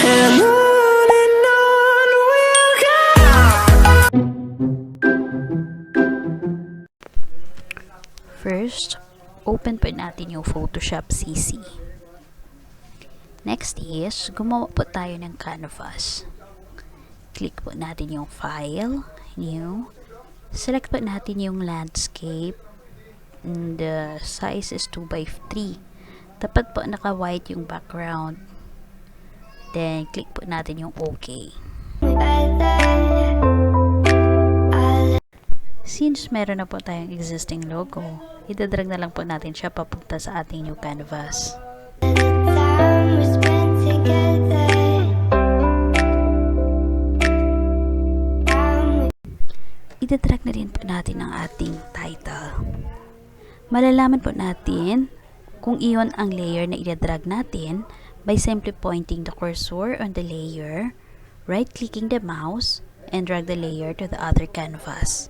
And on we'll go. First, open po natin yung Photoshop CC. Next is, gumawa po tayo ng canvas. Click po natin yung File, New. Select po natin yung landscape. And the size is 2x3. Dapat po naka-white yung background. Then, click po natin yung OK. Since meron na po tayong existing logo, idadrag na lang po natin siya papunta sa ating new canvas. Idadrag na rin po natin ang ating title. Malalaman po natin kung iyon ang layer na idadrag natin by simply pointing the cursor on the layer, right-clicking the mouse, and drag the layer to the other canvas.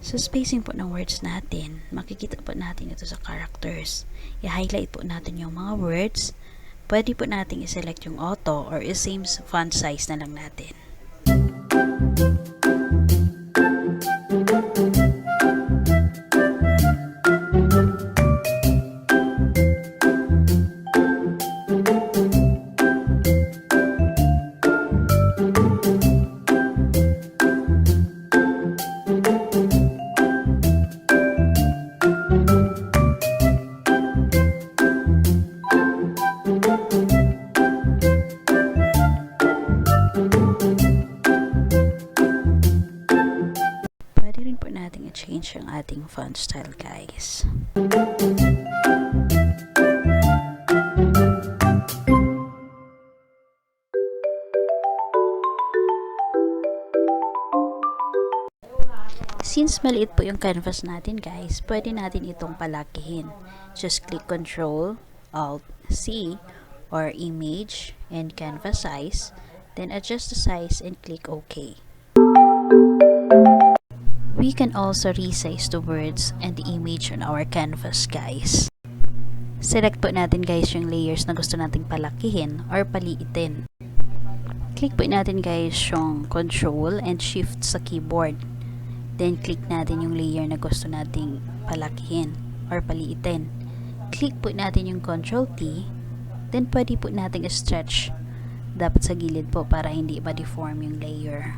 So, spacing po ng words natin, makikita po natin ito sa characters. I-highlight po natin yung mga words. Pwede po natin i-select yung auto or same font size na lang natin. Natin i-change ang ating font style, guys. Since maliit po yung canvas natin, guys, pwede natin itong palakihin. Just click Ctrl, Alt, C, or Image and Canvas Size, then adjust the size and click OK. We can also resize the words and the image on our canvas, guys. Select po natin, guys, yung layers na gusto nating palakihin or paliitin. Click po natin, guys, yung Control and Shift sa keyboard. Then, click natin yung layer na gusto nating palakihin or paliitin. Click po natin yung Control T. Then, pwede po nating stretch. Dapat sa gilid po para hindi ma-deform yung layer.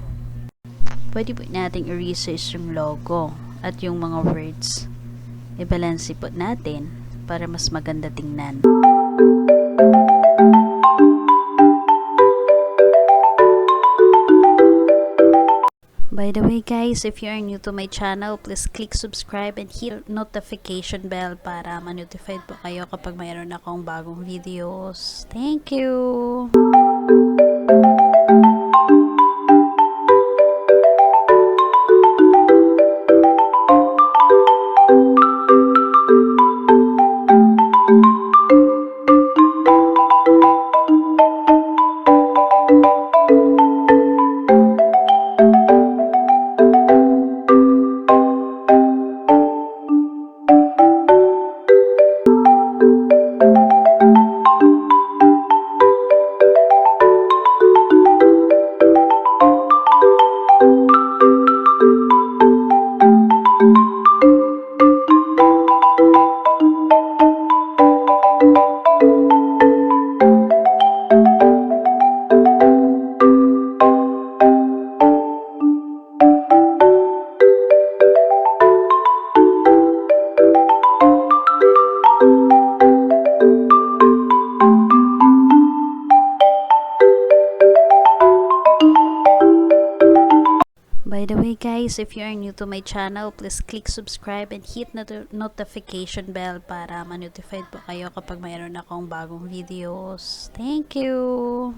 Pwede po natin i-resize yung logo at yung mga words. I-balance po natin para mas maganda tingnan. By the way, guys, if you are new to my channel, please click subscribe and hit notification bell para ma-notified po kayo kapag mayroon akong bagong videos. Thank you! By the way, guys, if you are new to my channel, please click subscribe and hit notification bell para ma-notified po kayo kapag mayroon akong bagong videos. Thank you!